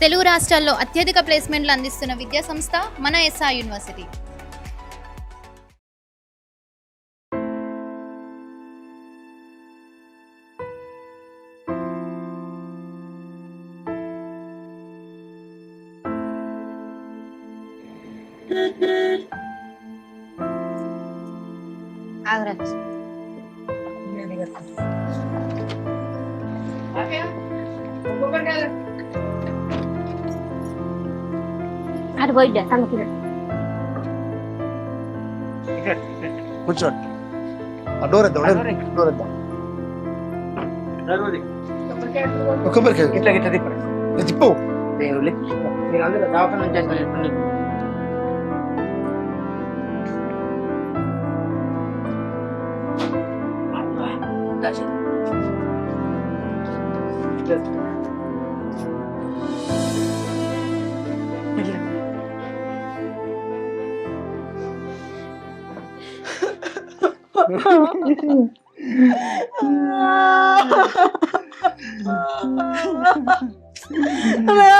తెలుగు రాష్ట్రాల్లో అత్యధిక ప్లేస్మెంట్లు అందిస్తున్న విద్యా సంస్థ మన ఎస్ఆర్ యూనివర్సిటీ. అటు పోయిద్దా తనకి కూర్చోండి. డోర్ ఇద్దాం, డోర్ ఇద్దాం. కొబ్బరికాయ ఇట్లా ఇట్లా తిప్పండి. తిప్పు. నేను అందరూ దవాఖాన చేస్తాను.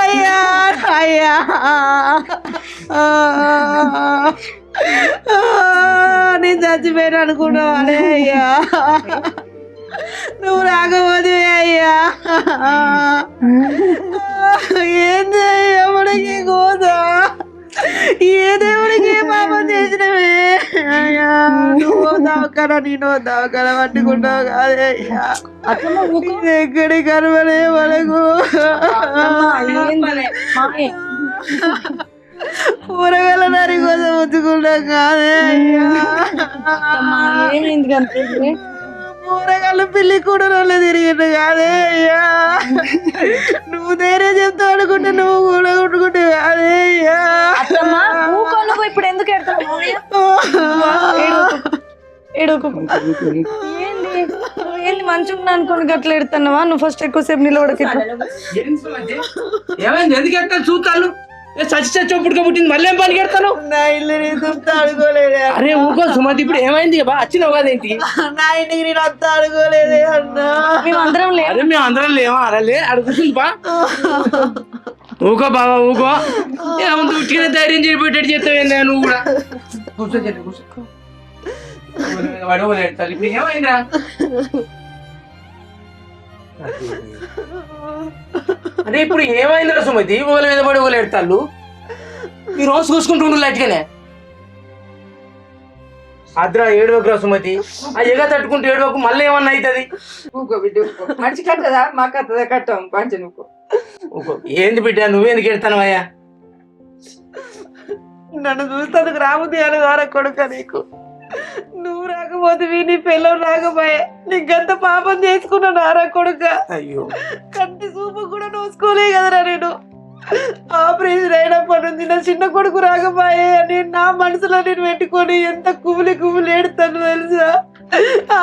అయ్యా అయ్యా నేను చచ్చిపోయాను అనుకున్నావానే అయ్యా, నువ్వు రాకపోతే అయ్యా ఏంది ఎవడికి కోదా, ఏ దేవుడికి ఏ పాపం చేసినవే అయ్యా, నువ్వు దావకాన నేను దావకాన పట్టుకుంటావు కాదే అయ్యా, ఎక్కడి కనబడే మనకు కూరగాయల నరి కోసం ఉంచుకుంటాం కాదే అయ్యా, కూరగాయలు పిల్లి కూడా వాళ్ళు తిరిగిండు కాదే అయ్యా, నువ్వు నేనే చెప్తా అనుకుంటే నువ్వు కూడా కొట్టుకుంటే కాదే అయ్యా. ఇప్పుడు ఎందుకు ఏంది మంచిగా అనుకోని గట్ల ఎడుతున్నావా? నువ్వు ఫస్ట్ ఎక్కువసేపు నిలబడక. ఏమైంది? ఎందుకు ఎడతాను చూస్తాను? చచ్చి పుట్టుక పుట్టింది, మళ్ళీ ఏం పని ఎడతాను? నా ఇల్లు నేను చూస్తా అనుకోలేదే. అరే ఊకో సుమతి, ఇప్పుడు ఏమైంది? బా వచ్చినావు కదా ఇంటికి. నా ఇంటికి నేను అంతా అనుకోలేదే అన్నా. మేమందరం లేదు. అరే మేము అందరం లేవా? అరలే అడుగుతుంది బా. ఊకో బాబా ఊకో, ఏముంది ఉట్టిగా ధైర్యం చేయిపోయేటట్టు చేస్తావేందా నువ్వు కూడా. కూర్చో చెట్టు కూర్చో. ఇప్పుడు ఏమైందా? అదే ఇప్పుడు ఏమైందిరా సుమతి? ఊగల మీద పడి ఊగలు ఎడతాళ్ళు, ఈ రోజు చూసుకుంటుండ్రు లైట్గానే. అద్రా ఏడవకురా సుమతి, ఆ ఎగ తట్టుకుంటూ ఏడవకు, మళ్ళీ ఏమన్నా అవుతుంది. మంచి కట్టదా మాకు కట్టదా కట్టాం పంచ నువ్వు. ఏంది బిడ్డ నువ్వేందుకు ఎడతానవయ్యా? నన్ను చూస్తాను రాముది అని ద్వారా కొడుక నీకు, నువ్వు రాకపోతే నీ పిల్లలు రాకపోయే, నీకంత పాపం చేసుకున్నా నారా కొడుక. అయ్యో కంటి చూపు కూడా నోసుకోలే కదరా నేను. ఆపరేషన్ అయినప్పటి నుంచి నా చిన్న కొడుకు రాకపోయే అని నా మనసులో నేను పెట్టుకొని ఎంత కుమిలి ఏడుతాను తెలుసా.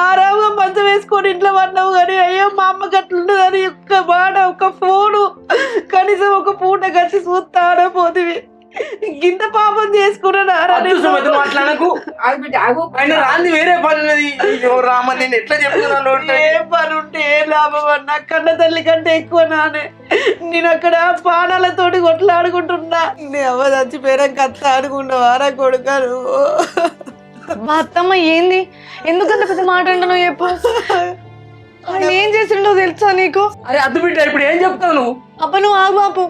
ఆరాముగా మంచం వేసుకొని ఇంట్లో పడినావు కానీ అయ్యో మా అమ్మ గట్లుండదని ఒక్క మాట ఒక్క ఫోను కనీసం ఒక పూట కలిసి చూస్తాడో పోతివి. గింత పాపం చేసుకున్నాను మాట్లాడకు, రాంది వేరే పని ఉన్నది. రామ నేను ఎట్లా చెప్తున్నాను? ఏ పని ఉంటే ఏ లాభం అన్నా, కన్న తల్లి కంటే ఎక్కువ నానే. నేను అక్కడ పానాలతోటి కొట్లాడుకుంటున్నా, నీ అవ్వ చచ్చిపోయాక అత్త అనుకున్నావారా కొడుక నువ్వు? మా అత్తమ్మ ఏంది ఎందుకంత పెద్ద మాట అంటున్నావు చెప్పు? ఆయన ఏం చేసిండో తెలుసా నీకు? అరే అద్దు బిడ్డ ఇప్పుడు ఏం చెప్తావు నువ్వు? అప్ప నువ్వు ఆగు బాపు.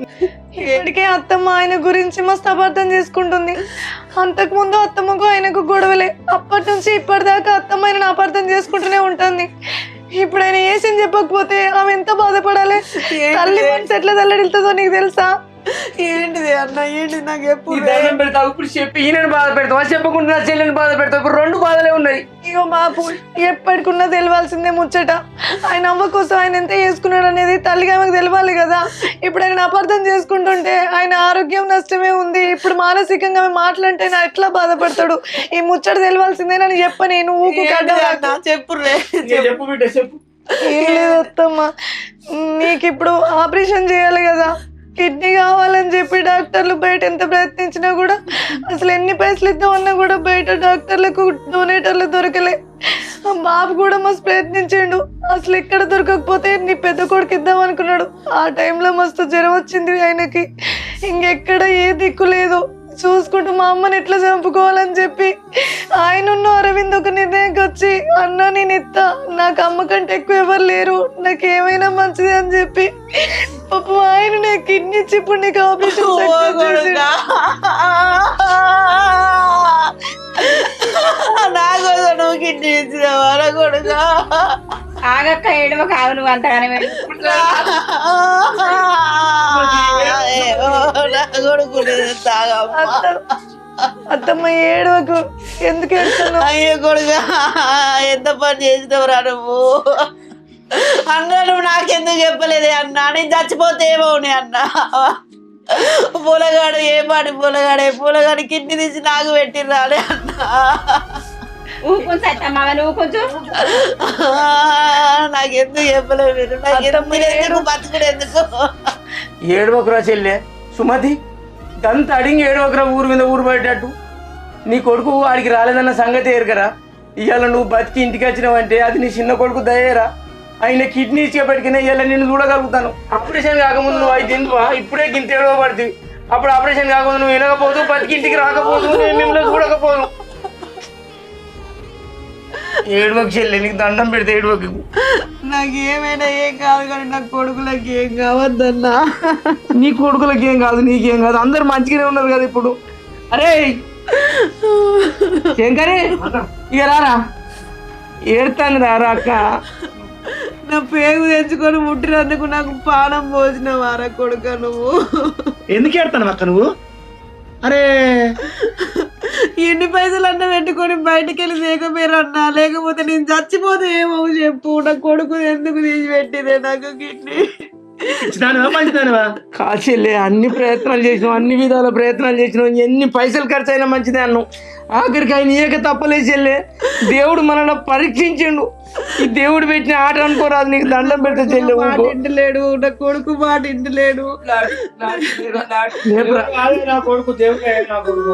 ఇప్పటికే అత్తమ్మ ఆయన గురించి మస్తు అపార్థం చేసుకుంటుంది. అంతకు ముందు అత్తమ్మకు ఆయనకు గొడవలే, అప్పటి నుంచి ఇప్పటిదాకా అత్తమ్మ ఆయనను అపార్థం చేసుకుంటూనే ఉంటుంది. ఇప్పుడు ఆయన ఏసని చెప్పకపోతే ఆమె ఎంత బాధపడాలి? తల్లి మనసు ఎట్లా తల్లడిల్తుందో నీకు తెలుసా? ఏంటిది అన్న, ఏంటిది నాకు ఎప్పుడు ధైర్యం పెడతావు? ఇప్పుడు చెప్పి ఈయనని బాధ పెడతావా, చెప్పకుండా నా చెల్లెని బాధ పెడతావు? ఇప్పుడు రెండు బాధలే ఉన్నాయి. ఇగో బాపు, ఎప్పటికున్నా తెలవాల్సిందే ముచ్చట. ఆయన అవ్వ కోసం ఆయన ఎంత చేసుకున్నాడు అనేది తల్లిగా ఆమెకు తెలవాలి కదా. ఇప్పుడు ఆయన అపార్థం చేసుకుంటుంటే ఆయన ఆరోగ్యం నష్టమే ఉంది. ఇప్పుడు మానసికంగా మాట్లాడితే నా ఎట్లా బాధపడతాడు? ఈ ముచ్చట తెలవాల్సిందే నన్ను చెప్ప. నేను చెప్పుర్రే చెప్పు బిడ్డ చెప్పు. ఏం లేదు అత్తమ్మ, నీకు ఇప్పుడు ఆపరేషన్ చేయాలి కదా, కిడ్నీ కావాలని చెప్పి డాక్టర్లు బయట ఎంత ప్రయత్నించినా కూడా, అసలు ఎన్ని పైసలు ఇద్దామన్నా కూడా బయట డాక్టర్లకు డొనేటర్లు దొరకలే. బాబు కూడా మస్తు ప్రయత్నించిండు. అసలు ఎక్కడ దొరకకపోతే నీ పెద్ద కొడుకు ఇద్దాం అనుకున్నాడు. ఆ టైంలో మస్తు జ్వరం వచ్చింది ఆయనకి. ఇంకెక్కడ ఏ దిక్కు లేదు. చూసుకుంటూ మా అమ్మని ఎట్లా చంపుకోవాలని చెప్పి ఆయన అరవింద్ ఒక నిర్ణయంకి వచ్చి, అన్న నేను ఇస్తా, నాకు అమ్మ కంటే ఎక్కువ ఎవరు లేరు, నాకు ఏమైనా మంచిది అని చెప్పి పాపం ఆయన నాకు కిడ్నీ ఇచ్చి ఇప్పుడు నీకు ఆపరేషన్ నాకోసం నువ్వు కిడ్నీ ఇచ్చినావా నా కొడుక? ఆగక్క ఏడవ కావు నువ్వు అంతగానే కొడుకు అత్తమ్మ ఏడవకు, ఎందుకు ఏడుస్తున్నావు? అయ్యో కొడుక ఎంత పని చేసినవురా నువ్వు. అన్న నువ్వు నాకెందుకు చెప్పలేదే అన్న, నేను చచ్చిపోతే ఏమవునే అన్న. పూలగాడు ఏ పాటి పూలగాడు కిడ్నీ తీసి నాకు పెట్టిర్రాలే అన్న. నువ్వు కొంచెం నాకెందుకు చెప్పలేదు మీరు, నాకెందుకు బతుకుడు ఎందుకు? ఏడవకురా చెల్లె సుమతి, గంత అడిగి ఏడవకురా ఊరు మీద ఊరు పడేటట్టు. నీ కొడుకు ఆడికి రాలేదన్న సంగతి ఏరుకరా. ఇవాళ నువ్వు బతికి ఇంటికి వచ్చినావంటే అది నీ చిన్న కొడుకు దయ్యేరా. ఆయన కిడ్నీ ఇచ్చేపటికినా ఇవాళ నిన్ను చూడగలుగుతాను. ఆపరేషన్ కాకముందు నువ్వు అయితే ఎందువా ఇప్పుడే గింత ఏడవ పడుతుంది. అప్పుడు ఆపరేషన్ కాకముందు నువ్వు వినకపోదు, బతికి ఇంటికి రాకపోదు, నేను మిమ్మల్ని చూడకపోదు. ఏడువకు చెల్లె, నీకు దండం పెడితే ఏడువకు. నాకు ఏమైనా ఏం కాదు కానీ నా కొడుకులకి ఏం కావద్దన్నా. నీ కొడుకులకి ఏం కాదు, నీకేం కాదు, అందరు మంచిగానే ఉన్నారు కదా ఇప్పుడు. అరే శంకరే ఇక రారా, ఏడుతాను రారా అక్క. నా పేగు తెచ్చుకొని ముట్టినందుకు నాకు పానం పోసిన వారా కొడుక నువ్వు. ఎందుకు ఏడతాను అక్క నువ్వు? అరే ఎన్ని పైసలు అన్న పెట్టుకొని బయటికి వెళ్ళి లేకపోయారన్నా, లేకపోతే నేను చచ్చిపోతే ఏమో చెప్పు. నా కొడుకు ఎందుకు తీసి పెట్టిదే నాకు కిడ్నీ? ఇచ్చినానువా మంచిదానివా? కాచెల్లే అన్ని ప్రయత్నాలు చేసినావు, అన్ని విధాల ప్రయత్నాలు చేసినావు, ఎన్ని పైసలు ఖర్చు అయినా మంచిదే అన్నావు. ఆఖరికి ఆయన ఏక తప్పలేదు చెల్లే. దేవుడు మనల్ని పరీక్షించిండు. ఈ దేవుడు పెట్టిన ఆట అనుకోరాదు, నీకు దండం పెడితే చెల్లె. మాట ఇంటలేడు నా కొడుకు, మాట ఇంటలేడు. నా కొడుకు దేవుడే, నా కొడుకు.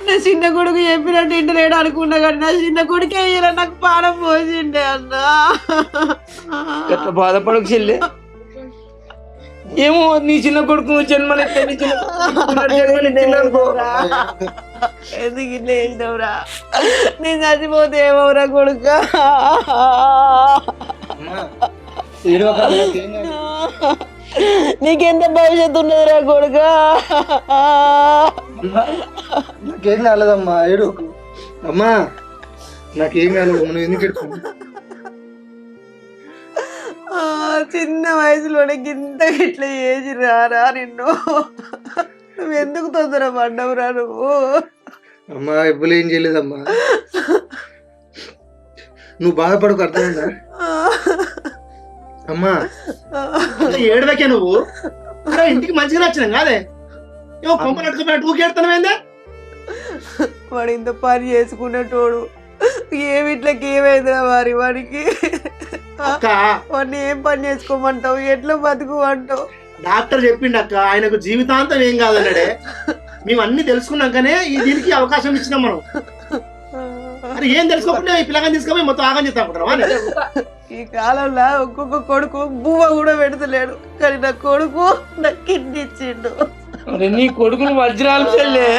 నా చిన్న కొడుకు చెప్పినట్టు ఇంటలేడు అనుకున్నా కానీ నా చిన్న కొడుకే అయ్యారా నాకు పానం పోసిండే అన్నా. ఎట్లా బాధపడకు చెల్లె. ఏమో నీ చిన్న కొడుకు జన్మనెత్తే అనుకో. ఎందుకు ఇట్లా చేసినవురా? నేను చచ్చిపోతే ఏమవురా కొడుక? నీకెంత భవిష్యత్తు ఉన్నదిరా కొడుక? నాకేం కాలేదమ్మా, ఏడుకు అమ్మా, నాకేం కాలేదు. నువ్వు ఎందుకు ఎడుకున్నావు? చిన్న వయసులోనే గింత ఇట్లా చేసి రారా నిన్ను. నువ్వు ఎందుకు తొందర పడ్డవురా నువ్వు? అమ్మా ఎవ్వరు ఏం చేయలేదమ్మా, నువ్వు బాధపడకు, అర్థమైందా? అమ్మా ఏడవకే నువ్వు. ఇంటికి మంచిగా నచ్చినాం కాదే, ఏమో కొంప నట్టుకుపోయినట్టు ఊకేడుతున్నావేందే? వాడు ఇంత పని చేసుకునేటోడు ఏమిట్లకి ఏమైందిరా మరి వాడికి? వాడిని ఏం పని చేసుకోమంటావు, ఎట్లా బతుకుమంటావు? డాక్టర్ చెప్పిండు అక్క, ఆయనకు జీవితాంతం ఏం కాదన్నాడే. మేము అన్ని తెలుసుకున్నాకనే దీనికి అవకాశం ఇచ్చినాం మనం. అరే ఏం తెలుసుకోకుండా ఈ పిల్లగాని తీసుకొని మొత్తం ఆగం చేస్తా. ఈ కాలంలో ఒక్కొక్క కొడుకు బువ్వ కూడా పెడతలేడు, కానీ నా కొడుకు నాకు కిడ్నీ ఇచ్చిండు. అరే నీ కొడుకును వజ్రాలు చెల్లే,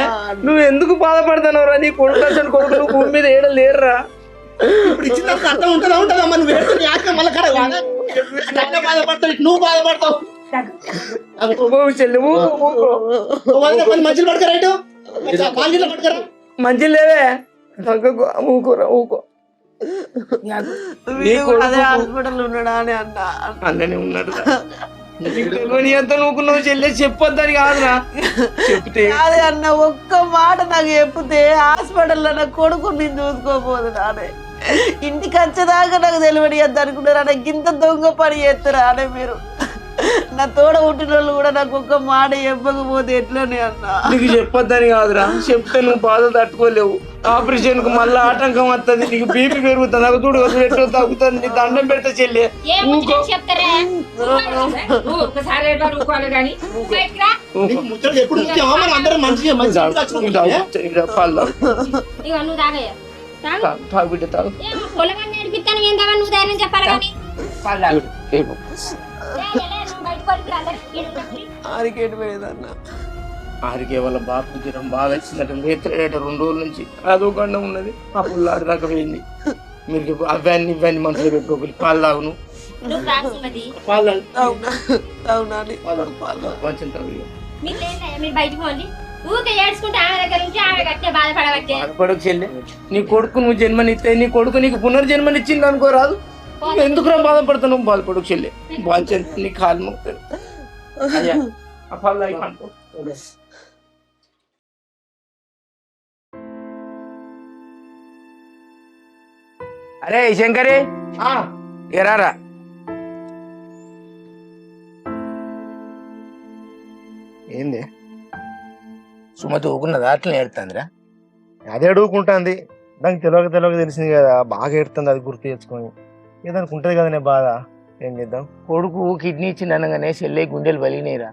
నువ్వు ఎందుకు బాధపడతావు రా? నీ కొడుకు అసలు కొడుకులు భూమి మీద ఏడ లేరురా. ఇప్పుడు ఇచ్చిన అర్థం ఉంటుందా? నువ్వు ఏడుతుంది మళ్ళీ బాధపడతావు, నువ్వు బాధపడతావు. చెల్లి మంచిలు పడక రైటు పడకరా, మంచిలు లేవే, ఊకోరా ఊకో. అదే హాస్పిటల్ ఉన్నాడా అని అన్నా. అందులోనే ఉన్నాడు. ఎంత నూకున్నావు చెల్లె, చెప్పొద్దని కాదురా. చెప్తే అదే అన్న ఒక్క మాట నాకు చెప్తే హాస్పిటల్లో నా కొడుకు నేను చూసుకోపోదు నానే. ఇంటికి వచ్చేదాకా నాకు తెలియదు అనుకున్నారా? నాకు ఇంత దొంగ పని చేస్తారా అనే మీరు? నా తోడ పుట్టిన వాళ్ళు కూడా నాకు ఒక్క మాట చెప్పకపోతే ఎట్లనే అన్నా. నీకు చెప్పొద్దని కాదురా, చెప్తే నువ్వు బాధ తట్టుకోలేవు. ఆపరేషన్ కు మళ్ళీ ఆటంకం వస్తుంది, నీకు బీపీ పెరుగుతుంది, నాకు చూడు ఎట్లా తగ్గుతుంది. నీ దండం పెడితే చెల్లి తాగు బిడ్డ తాగు. పొలగాన్ని నేర్పిస్తాను ఏం కావాలి నువ్వు ధైర్యం చెప్పాలి కానీ పాలు తాగు బిడ్డ. ఏమో. ఆరికేటు పోయేదన్న ఆరికే వాళ్ళ బాపు జ్వరం బాగా వచ్చిందట లేతలేట 2 రోజుల నుంచి అదో గండం ఉన్నది ఆ పుల్లాడి దాకా పోయింది. మీరు అవన్నీ ఇవన్నీ మనసులో పెట్టుకోవాలి. పాలు తాగును నువ్వు రాసున్నది పాలు తాగు అవునా కొంచెం తాగు ఇక. మీరు లేదా మీరు బయటకు పోండి ఊరికే ఏడ్చుకుంటే ఆమె దగ్గర నుంచి ఆమె కట్టే బాధపడబట్టే బాధపడకు చెల్లె. నీ కొడుకు నువ్వు జన్మనిస్తే నీ కొడుకు నీకు పునర్జన్మనిచ్చింది అనుకోరాదు. ఎందుకు బాధపడుతున్నావు? బాధపడకు చెల్లె. బాగా నీ కాలు మొక్కుతాడు. అయ్యా ఆ పాలు తాగి పండుకో. అరే శంకరే ఎరారా ఏంది సుమతి ఊకున్నదా అట్లా ఏడుతుందిరా? అదే అడుగుకుంటుంది. నాకు తెలియక తెలిసింది కదా, బాగా ఏడుతుంది. అది గుర్తు తెచ్చుకొని ఏదానికి ఉంటుంది కదా నే బాధ. ఏం చేద్దాం? కొడుకు కిడ్నీ ఇచ్చింది అనగానే చెల్లె గుండెలు బలిగినాయిరా.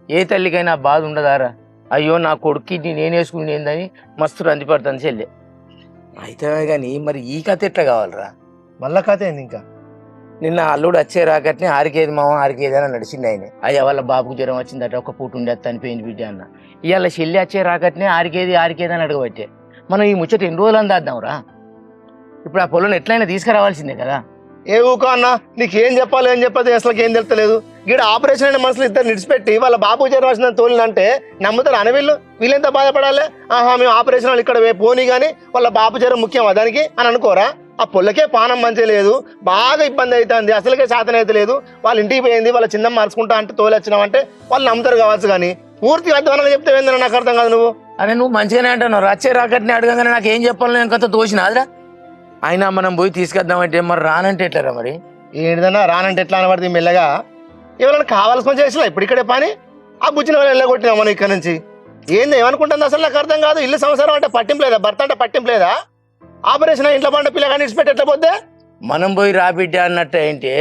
ఏ తల్లికైనా ఆ బాధ ఉండదారా? అయ్యో నా కొడుకు కిడ్నీ నేను వేసుకుని ఏందని మస్తు రందిపడుతుంది చెల్లె. అయితే కానీ మరి ఈ కథ ఎట్లా కావాలరా? మళ్ళా కథ ఏంది ఇంకా? నిన్న అల్లుడు వచ్చే రాకట్నే ఆరికేది మామ ఆరికేది అని నడిచింది ఆయన. అయ్యా వాళ్ళ బాబుకు జ్వరం వచ్చిందట, ఒక పూట ఉండే చనిపోయింది బిడ్డ అన్న. ఇవాళ చెల్లి వచ్చే రాకట్నే ఆరికేది అని అడగబట్టే మనం ఈ ముచ్చట ఎన్ని రోజులు అందాద్దాంరా? ఇప్పుడు ఆ పొలం ఎట్లయినా తీసుకురావాల్సిందే కదా. ఏ ఊకో అన్న, నీకేం చెప్పాలి ఏం చెప్పదు అసలు ఏం తెలుస్తలేదు. ఇక్కడ ఆపరేషన్ అయిన మనుషులు ఇద్దరు నిడిచిపెట్టి వాళ్ళ బాబు జ్వరం వచ్చిన తోలినంటే నమ్ముతారు అని వీళ్ళెంత బాధపడాలి? ఆహా మేము ఆపరేషన్ వాళ్ళు ఇక్కడ పోనీ కానీ వాళ్ళ బాబు జ్వరం ముఖ్యమా దానికి అని అనుకోరా? ఆ పొల్లకే పానం మంచిగా లేదు, బాగా ఇబ్బంది అవుతుంది, అసలుకే శాతం అయితే లేదు. వాళ్ళ ఇంటికి పోయింది వాళ్ళ చిన్న మార్చుకుంటా అంటే తోలి వచ్చినావంటే వాళ్ళు నమ్ముతారు కావచ్చు. కానీ పూర్తి అర్థమని చెప్తే ఏందని నాకు అర్థం కాదు. నువ్వు అరే నువ్వు మంచిగానే అంటున్నావు. వచ్చే రాకట్నే అడగగానే నాకు ఏం చెప్పాలి నేను కొంత తోసినాదిరా. అయినా మనం పోయి తీసుకొద్దామంటే మరి రానంటే ఎట్లరా? మరి ఏంటిదన్నా రానంటే ఎట్లా అనబడుతుంది? మెల్లగా ఎవరైనా కావాల్సిన చేసినా ఇప్పుడు ఇక్కడే పని ఆ బుజ్జిన వాళ్ళు వెళ్ళగొట్టినా మనం ఇక్కడ నుంచి. ఏంది ఏమనుకుంటుంది అసలు నాకు అర్థం కాదు. ఇల్లు సంవత్సరం అంటే పట్టింపు లేదా? భర్త అంటే పట్టింపు లేదా? ఆపరేషన్ ఇంట్లో పంట పిల్లగాని ఇచ్చిపెట్టి ఎట్లా పోతే మనం పోయి రాబిడ్డ అన్నట్టు ఏంటి?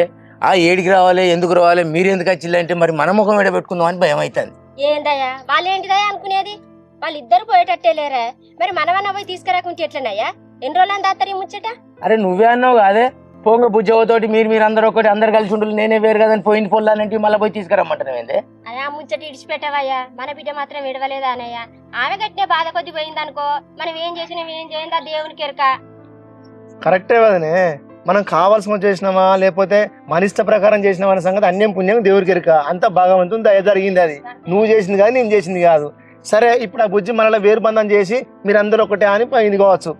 ఆ ఏడికి రావాలి, ఎందుకు రావాలి, మీరు ఎందుకు వచ్చిల్లంటే మరి మన ముఖం ఎడ పెట్టుకుందాం అని భయం అవుతుంది. ఏందయ్యా వాళ్ళు ఏంటిదయ్యా అనుకునేది? వాళ్ళిద్దరు పోయేటట్టే లేరా? మరి మనమన్నా పోయి తీసుకురాకుంటే ఎట్లనయ్యా? ఎన్ని రోజులు దాత్తరి ముచ్చట? అరే నువ్వే అన్నావు కాదే పోంగ బుజ్జవతోటి మీరు అందరూ ఒకటి అందరు కలిసి ఉండాలి, నేనే వేరు కదని పోయింది పొల్లానంటే మళ్ళీ పోయి తీసుకురమ్మంటాను ఏందే? అయ్యా ముచ్చట ఇడిచిపెట్టవయ్యా, మన బిడ్డ మాత్రం విడవలేదా అనయ్యా? ఆమె గట్టినే బాధ కొద్ది పోయిందనుకో, మనం ఏం చేసినాం ఏం చేయందా దేవునికి ఎరక. కరెక్టే కదనే. మనం కావాల్సిన చేసినామా లేకపోతే మన ఇష్ట ప్రకారం చేసినామా అనే సంగతి అన్యం పుణ్యం దేవుడికి ఎరుక. అంత భగవంతుని దయ జరిగింది. అది నువ్వు చేసింది కాదు నేను చేసింది కాదు. సరే ఇప్పుడు ఆ బుజ్జి మనలో వేరు బంధం చేసి మీరందరూ ఒకటే అని పోయింది కావచ్చు.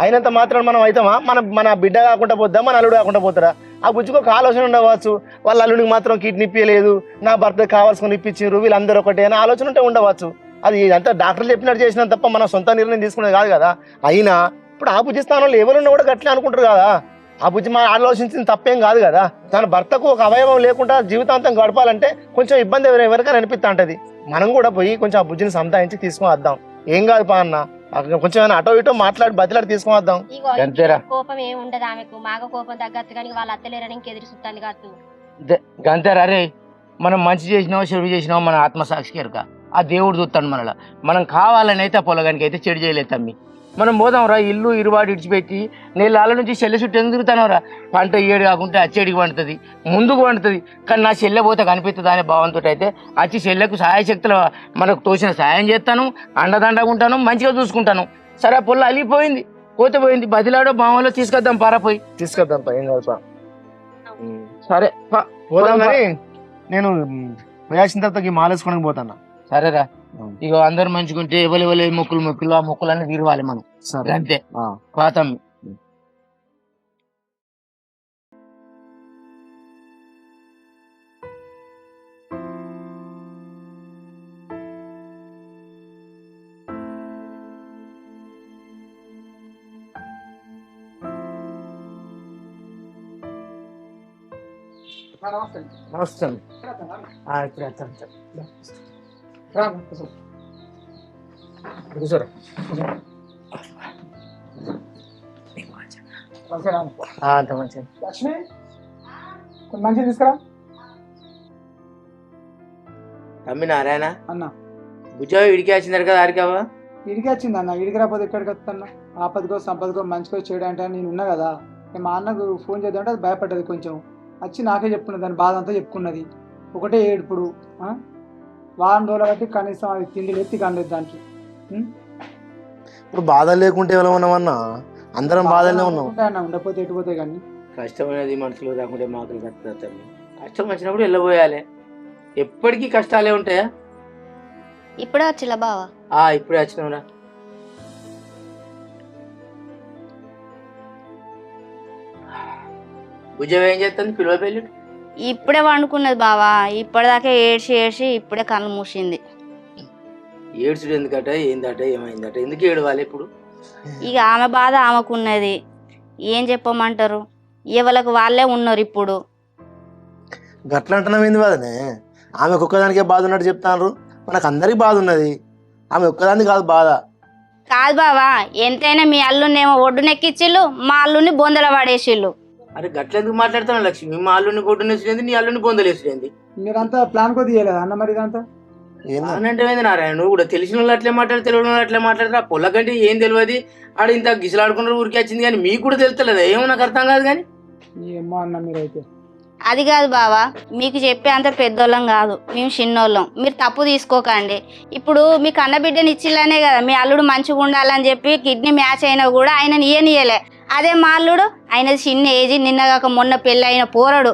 అయినంత మాత్రం మనం అవుతామా? మన బిడ్డ కాకుండా పోద్దాం, మన అల్లుడు కాకుండా పోతారా? ఆ బుజ్జికి ఒక ఆలోచన ఉండవచ్చు. వాళ్ళ అల్లుడికి మాత్రం కిడ్నీ ఇప్పించలేదు, నా భర్త కావాల్సుకుని ఇప్పించారు, వీళ్ళందరూ ఒకటే అని ఆలోచన ఉంటే ఉండవచ్చు. అది అంతా డాక్టర్లు చెప్పినట్టు చేసినా తప్ప మనం సొంత నిర్ణయం తీసుకునేది కాదు కదా. అయినా ఇప్పుడు ఆ బుజ్జి స్థానంలో ఎవరున్నా కూడా గట్లే అనుకుంటారు కదా. ఆ బుజ్జి మా ఆలోచించింది తప్పేం కాదు కదా. తన భర్తకు ఒక అవయవం లేకుండా జీవితాంతం గడపాలంటే కొంచెం ఇబ్బంది ఎవరికైనా అనిపిస్తా ఉంటది. మనం కూడా పోయి కొంచెం ఆ బుజ్జిని సంతాయించి తీసుకుని వద్దాం. ఏం కాదు పా అన్న, కొంచెం అటో ఇటో మాట్లాడి బతిలాడి తీసుకుని వద్దాం. కోపం ఏమి ఉండదు ఆమెకు, మాగ కోపం తగ్గట్టు కానీ వాళ్ళ అత్తలేరని ఇంకెదురు చూస్తాను కాదు. గంతేరా రే, మనం మంచి చేసినావో చెడు చేసినావో మన ఆత్మసాక్షికి ఎరుక. ఆ దేవుడు చూస్తాడు మనలా. మనం కావాలని అయితే ఆ పొలగానికి అయితే చెడు చేయలేదు తమ్మి. మనం పోదాం రా, ఇల్లు ఇరువాడు ఇడిచిపెట్టి నేళ్ళ నుంచి చెల్లె చుట్టూ ఎందుకు తిరుగుతాను రా? పంట ఏడు కాకుంటే అచ్చేడికి పండుతుంది, ముందుకు పండుతుంది. కానీ నా చెల్లె పోతే కనిపిస్తుంది అనే భావంతో అయితే వచ్చి చెల్లెకు సహాయశక్తులు మనకు తోచిన సాయం చేస్తాను, అండదండగా ఉంటాను, మంచిగా చూసుకుంటాను. సరే పొల్ల అలిగిపోయింది, పోతే పోయింది, బదిలాడో భావంలో తీసుకొద్దాం పారా, పోయి తీసుకొద్దాం పా, ఏం కాదు. సరే పోదాం కానీ నేను పోయాల్సిన తర్వాత మాలేసుకోవడానికి పోతాను. సరేరా, ఇక అందరు మంచుకుంటే ఎవరు మొక్కులు ఆ మొక్కులన్నీ తీరవాలి మనం. సరే అంతే పాతం. నమస్తే. అంత మంచిది. లక్ష్మి కొంచెం మంచిగా తీసుకురా. తమ్మి నారాయణ అన్న బుజ్జా ఇడికి వచ్చినారు కదా, ఆడికావా ఇడికి వచ్చింది అన్న. ఇడికి రాకపోతే ఎక్కడికి వస్తున్నా? ఆపదకో సంపదకో మంచికో చేయడానికి నేను ఉన్నా కదా. నేను మా అన్నకు ఫోన్ చేద్దామంటే అది భయపడ్డది కొంచెం. వచ్చి నాకే చెప్పుకున్నది, దాని బాధ అంతా చెప్పుకున్నది. ఒకటే ఏడుపుడు. వారం రోజులు బట్టి కనీసం అది తిండి ఎత్తి కనలేదు దానికి. ఇప్పుడు బాధ లేకుంటే ఎవరు ఉన్నామన్నా? అందరం బాధలే ఉన్నాం. అన్న ఉండకపోతే ఎటుపోతాయి కానీ. కష్టమైనది మనసులో రాకుంటే మాకు కష్టం. కష్టం వచ్చినప్పుడు వెళ్ళబోయాలి. ఎప్పటికీ కష్టాలే ఉంటాయా? ఇప్పుడే వచ్చిలా బావా? ఇప్పుడే వచ్చినవురా. భుజం ఏం చేస్తుంది? పిలువ పెళ్ళి ఇప్పుడే వండుకున్నది బావా. ఇప్పటిదాకా ఏడ్చి ఏడ్చి ఇప్పుడే కళ్ళు మూసింది. ఏడ్చుడు ఎందుకట? ఏందట? ఏమైందట? ఎందుకు ఏడవాలి ఇప్పుడు? ఇక ఆమె బాధ ఆమెకున్నది. ఏం చెప్పమంటారు? ఎవరికి వాళ్ళే ఉన్నారు ఇప్పుడు. గట్ల అంటున్నాం ఏంది బాధనే? ఆమెకు ఒక్కదానికే బాధ ఉన్నట్టు చెప్తాను. మనకు అందరికి బాధ ఉన్నది, ఆమె ఒక్కదానికి కాదు బాధ. కాదు బావా, ఎంతైనా మీ అల్లునేమో ఒడ్డునెక్కిచ్చిళ్ళు, మా అల్లుని బొందల పడేసిళ్ళు. అరే గట్ల ఎందుకు మాట్లాడుతున్నావు లక్ష్మి? మా అల్లుని కొట్టునేసింది, నీ అల్లుని పొందలేసింది. మీరంతా ప్లాన్ కొద్ది చేయలేదు అన్న మరి ఇదంతా? అంటే నారాయణ, నువ్వు కూడా తెలిసిన వాళ్ళు అట్లే మాట్లాడు, తెలియని వాళ్ళు అట్లే మాట్లాడరా. పొల్లకంటే ఏం తెలియదు, ఆడ ఇంత గిసలాడుకున్నారు ఊరికి వచ్చింది కానీ మీకు కూడా తెలుస్తలేదా? ఏమో నాకు అర్థం కాదు కానీ. ఏమో అన్న మీరైతే. అది కాదు బావా, మీకు చెప్పే అంత పెద్దోళ్ళం కాదు, మేము చిన్నోళ్ళం. మీరు తప్పు తీసుకోకండి. ఇప్పుడు మీ కన్నబిడ్డని ఇచ్చిల్లనే కదా మీ అల్లుడు మంచిగా ఉండాలని చెప్పి కిడ్నీ మ్యాచ్ అయినా కూడా ఆయన ఇయ్యనియలే. అదే మా అల్లుడు, ఆయనది చిన్న ఏజ్, నిన్నగాక మొన్న పెళ్ళి అయిన పోరడు.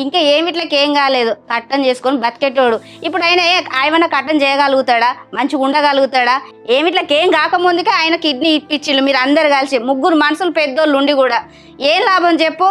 ఇంకా ఏమిట్లకేం కాలేదు, కట్టం చేసుకొని బతికెట్టోడు. ఇప్పుడు ఆయన కట్టం చేయగలుగుతాడా? మంచిగా ఉండగలుగుతాడా? ఏమిట్లకేం కాకముందుకే ఆయన కిడ్నీ ఇప్పించిళ్ళు మీరు అందరు కలిసి. ముగ్గురు మనుషులు పెద్దోళ్ళు ఉండి కూడా ఏం లాభం చెప్పు?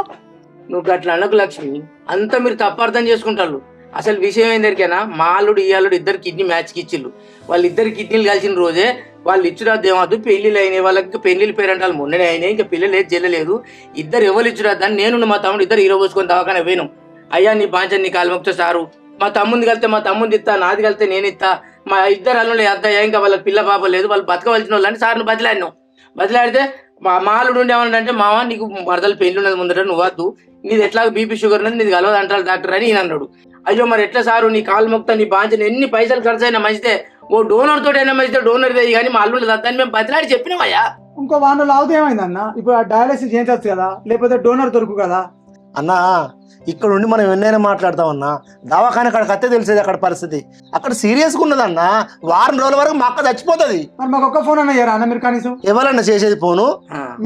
నువ్వు గట్ల అనకు లక్ష్మి, అంతా మీరు తప్పు అర్థం చేసుకుంటారు. అసలు విషయం ఏందరికైనా, మా అల్లుడు ఈ అల్లుడు ఇద్దరు కిడ్నీ మ్యాచ్కి ఇచ్చిళ్ళు. వాళ్ళిద్దరు కిడ్నీలు కలిసిన రోజే వాళ్ళు ఇచ్చురాద్దు ఏమద్దు, పెళ్ళిళ్ళు అయినాయి. వాళ్ళకి పెళ్ళిళ్ళు పేరంటాలు మొన్ననే అయినాయి, ఇంకా పిల్లలు ఏది చెల్లలేదు. ఇద్దరు ఎవరు ఇచ్చురాద్దని నేను మా తమ్ముడు ఇద్దరు హీరో పోసుకొని దవాఖాన పోయినాం. అయ్యా నీ బాంచని నీ కాలుమొక్తో సారు, మా తమ్ముంది కలితే మా తమ్ముంది ఇస్తా, నాది కలితే నేను ఇస్తా, మా ఇద్దరు అల్లుడు అద్దయ్యా, ఇంకా వాళ్ళకి పిల్ల పాప లేదు, వాళ్ళు బతకవలసిన వాళ్ళని సార్ని బదిలాడినాం. బదిలాడితే మా అల్లుడు ఉండేవాళ్ళంటే, మామ నీకు వరదలు పెళ్ళి ఉన్నది ముందట, నువ్వు వద్దు, నీది ఎట్లా బీపీ షుగర్ ఉన్నది, నీది కలవదు అంటారు డాక్టర్ అని ఈయన అన్నాడు. అయ్యో మరి ఎట్లా సారు, నీ కాలు మొక్తా, నీ బాంచని ఎన్ని పైసలు ఖర్చు అయినా మంచిదే, ఓ డోనర్ తోటి అయినా మంచిదే, డోనర్ దే కానీ మా అల్లుడు దాన్ని మేము బతిలాడి చెప్పినామయ్యా. ఇంకో వారం లావుతే ఏమైంది అన్న? ఇప్పుడు డయాలసిస్ చేయించచ్చు కదా, లేకపోతే డోనర్ దొరుకు కదా అన్నా. ఇక్కడ ఉండి మనం ఎన్నైనా మాట్లాడతామన్నా, దవాఖాన అక్కడికి అత్తే తెలిసేది అక్కడ పరిస్థితి. అక్కడ సీరియస్గా ఉన్నదన్నా, వారం రోజుల వరకు మా అక్క చచ్చిపోతుంది. మరి మాకు ఒక్క ఫోన్ అన్న అన్న మీరు కనీసం. ఎవరన్నా చేసేది ఫోను?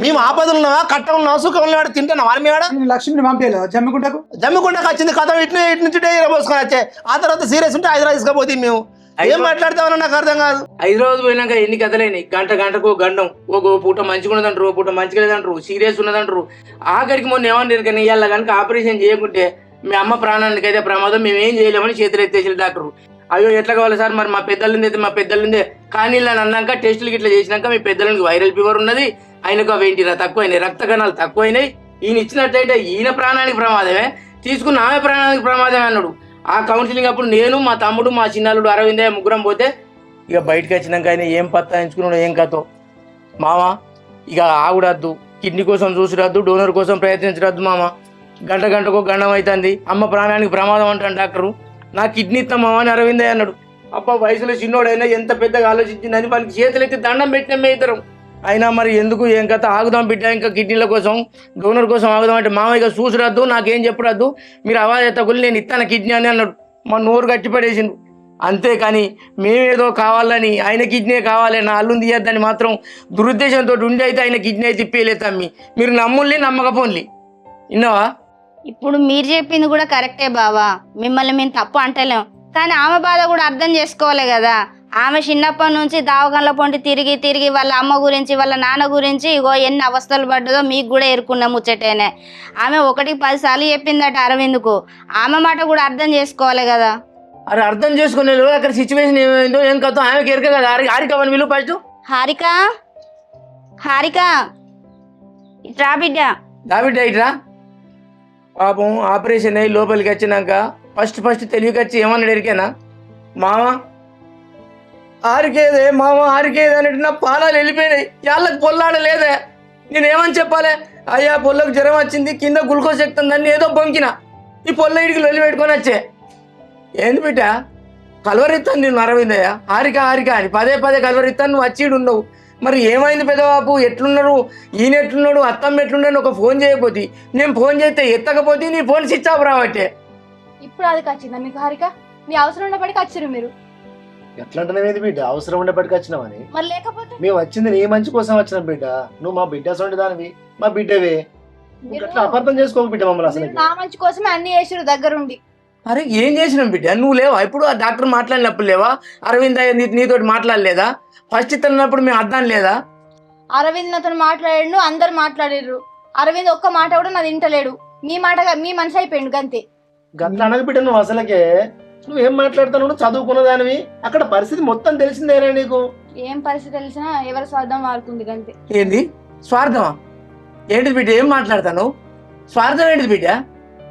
మేము ఆపదలు ఉన్నావా, కట్ట ఉన్నావా, సుఖం ఉన్నాడు, తింటానా వారి మీద? లక్ష్మిని పంపేయలేదు జమ్మికుంటకు? జమ్మికుంటకు వచ్చింది కథ, ఇటు నుంచి పోసుకొని వచ్చే. ఆ తర్వాత సీరియస్ ఉంటే హైదరాబాద్ తీసుకపోతే మేము ఏం మాట్లాడతామన్నా నాకు అర్థం కాదు. హైదరాబాద్ పోయినాక ఎన్ని కథలేని, గంటకు గండం, ఓ పూట మంచిగా ఉన్నదంటారు, ఓ పూట మంచిగా లేదంటారు, సీరియస్ ఉన్నదంటారు. ఆఖరికి మొన్న ఏమన్నారు కానీ ఇవాళ కనుక ఆపరేషన్ చేయకుంటే మీ అమ్మ ప్రాణానికి అయితే ప్రమాదం, మేము ఏం చేయలేమని చేతులు ఎత్తేసిన డాక్టర్. అయ్యో ఎట్లా కావాలి సార్, మరి మా పెద్దలుంది అయితే మా పెద్దలుందే కానీ అని అన్నాక టెస్టులు ఇట్లా చేసినాక మీ పెద్దలకి వైరల్ ఫీవర్ ఉన్నది, ఆయనకు అవేంటి తక్కువైనాయి, రక్త కణాలు తక్కువైనాయి, ఈయన ఇచ్చినట్టయితే ఈయన ప్రాణానికి ప్రమాదమే, తీసుకున్న ఆమె ప్రాణానికి ప్రమాదమే అన్నాడు. ఆ కౌన్సిలింగ్ అప్పుడు నేను, మా తమ్ముడు, మా చిన్నాలుడు అరవిందయ్య ముగ్గురం పోతే ఇక బయటకు వచ్చినాక ఆయన ఏం పత్తాయించుకున్నాడు ఏం కథో. మామ ఇక ఆవిడద్దు, కిడ్నీ కోసం చూసిరద్దు, డోనర్ కోసం ప్రయత్నించరద్దు మామ, గంటకు గండం అవుతుంది, అమ్మ ప్రాణానికి ప్రమాదం అంటాను డాక్టరు, నా కిడ్నీ ఇస్తాం మామ అని అరవిందయ్య అన్నాడు. అబ్బా వయసులో చిన్నోడైనా ఎంత పెద్దగా ఆలోచించిందని వాళ్ళకి చేతులెత్తి దండం పెట్టినామే ఇద్దరం. అయినా మరి ఎందుకు ఏం కథ, ఆగుదాం బిడ్డ, ఇంకా కిడ్నీల కోసం డోనర్ కోసం ఆగుదాం అంటే మామ ఇక చూసిరద్దు, నాకేం చెప్పరద్దు, మీరు అవాజ్ ఎత్తకులు నేను ఇస్తాను కిడ్నీ అని అన్నాడు. మా నోరు గట్టి పడేసిండు. అంతేకాని మేమేదో కావాలని ఆయన కిడ్నీ కావాలి, నా అల్లుని తీయద్దని మాత్రం దురుద్దేశంతో ఉండి అయితే ఆయన కిడ్నీ అయితే తిప్పేయలేదు తమ్మి. మీరు నమ్ముల్ని నమ్మకపోన్లి, విన్నావా? ఇప్పుడు మీరు చెప్పింది కూడా కరెక్టే బావా, మిమ్మల్ని మేము తప్పు అంటలేం, కానీ ఆమె బాధ కూడా అర్థం చేసుకోవాలి కదా. ఆమె చిన్నప్పటి నుంచి దావకంలో పొంటి తిరిగి వాళ్ళ అమ్మ గురించి వాళ్ళ నాన్న గురించి ఇగో ఎన్ని అవస్థలు పడ్డదో మీకు కూడా ఎరుకున్న ముచ్చటేనే. ఆమె 1-10 సార్లు చెప్పిందట అరవింద్కు, ఆమె మాట కూడా అర్థం చేసుకోవాలి కదా. అరే అర్థం చేసుకునే అక్కడ సిచ్యువేషన్ ఏమైందో ఏం కథ ఆమెకి ఎరక కదా. హారిక అని విలువ ఫస్ట్. హారిక ఇట్రా బిడ్డ. బిడ్డ ఇట్రా. పాపం ఆపరేషన్ అయ్యి లోపలికి వచ్చినాక ఫస్ట్ తెలివికి వచ్చి ఏమన్నాడు ఎరికేనా, మామ ఆరికేదే మామ ఆరికేదే అన్నట్టు నా పానాలు వెళ్ళిపోయినాయి, వాళ్ళకి పొల్లాడలేదే. నేనేమని చెప్పాలి, అయ్యా పొల్లకు జ్వరం వచ్చింది, కింద గ్లూకోజ్ ఎక్కుతుందని ఏదో బొంకిన, ఈ పొల్ల ఇడికి లొల్లి పెట్టుకొని వచ్చే. ఏంది బిడ్డ కలవరిస్తాను నేను అరవిందయ్య, హారిక అని పదే కలవరిస్తాను, నువ్వు వచ్చి ఉన్నావు, మరి ఏమైంది పెద్దబాబు, ఎట్లున్నారు, ఈయన ఎట్లున్నాడు, అత్తమ్మ ఎట్లున్నాడు, ఒక ఫోన్ చేయకపోతే నేను ఫోన్ చేస్తే ఎత్తకపోతే నీ ఫోన్ స్విచ్ ఆఫ్ రావట్టే. ఇప్పుడు అది వచ్చిందా మీకు హారిక? మీ అవసరం ఉన్నప్పటికీ వచ్చారు మీరు. ఎట్లా అంటున్నావేంది బిడ్డ? అవసరం ఉండేప్పటికి వచ్చినామని. మరి లేకపోతే మేము వచ్చింది నీ మంచి కోసం వచ్చినాం బిడ్డ. నువ్వు మా బిడ్డ సొంటి దానివి, మా బిడ్డవే. నువ్వు అట్లా అపార్థం చేసుకోకు బిడ్డ మమ్మల్ని అసలు. నా మంచి కోసమే అన్ని చేసారు దగ్గరుండి. అరే ఏం చేసినాం బిడ్డ? నువ్వు లేవా ఇప్పుడు? ఆ డాక్టర్ మాట్లాడినప్పుడు లేవా? అరవింద్ నీతోటి మాట్లాడలేదా? ఫస్ట్ ఇస్తున్నప్పుడు మేము అర్థం లేదా? అరవింద్ నాతో మాట్లాడాడు, అందరు మాట్లాడారు. అరవింద్ ఒక్క మాట కూడా నాది వింటలేడు. మీ మాట మీ మనిషి అయిపోయిండు గంతే. గట్ల అనగ బిడ్డ నువ్వు అసలకే. నువ్వేం మాట్లాడుతున్నావు? చదువుకున్న దానివి, అక్కడ పరిస్థితి మొత్తం తెలిసిందేనా నీకు? ఏం పరిస్థితి తెలిసినా ఎవరి స్వార్థం వాడుకుంది గంతే. ఏంది స్వార్థమా? ఏంటిది బిడ్డ? ఏం మాట్లాడతాను? స్వార్థం ఏంటిది బిడ్డ?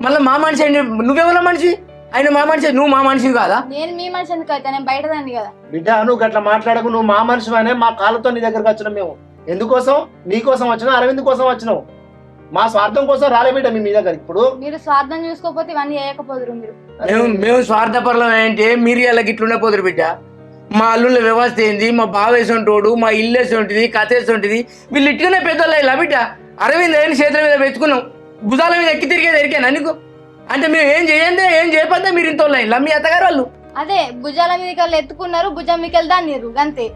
మళ్ళీ మా మనిషి ఏంటి? నువ్వెవరో మనిషి? ఆయన మా మనిషి, నువ్వు మా మనిషి కాదా? నేను మీ మనిషి ఎందుకు అయితే? నేను బయటదాన్ని కదా. బిడ్డ నువ్వు గట్ల మాట్లాడకు. నువ్వు మా మనిషివానే. మా కాళ్ళతో నీ దగ్గరకు వచ్చినాం మేము. ఎందుకోసం? నీ కోసం వచ్చినావు, అరవింద్ కోసం వచ్చినావు. మా స్వార్థం కోసం రాలే బిడ్డ మీ దగ్గర. ఇప్పుడు మీరు స్వార్థం చూసుకోకపోతే ఇవన్నీ చేయకపోదురు మీరు. మేము స్వార్థపరులం ఏంటి? మీరు ఇలా గిట్లుండే పోదురు బిడ్డ. మా అల్లుళ్ళ వ్యవస్థ ఏంది, మా బావ వేసుంటోడు, మా ఇల్లు వేసుంటుంది, కథ వేసుంటుంది. వీళ్ళు ఇట్టుకునే పెద్దోళ్ళు ఇలా బిడ్డ. అరవింద్ అయిన చేతుల మీద పెట్టుకున్నాం, భుజాల మీద ఎక్కి తిరిగేది ఎరికాను నీకు. అంటే మేము ఏం చేయండి, ఏం చేయకపోతే మీరు ఇంత ఇలా మీ అత్తగారు వాళ్ళు. అదే భుజాల మీదకి వెళ్ళి ఎత్తుకున్నారు, భుజం మీకు వెళ్దాన్నిరు గంతే.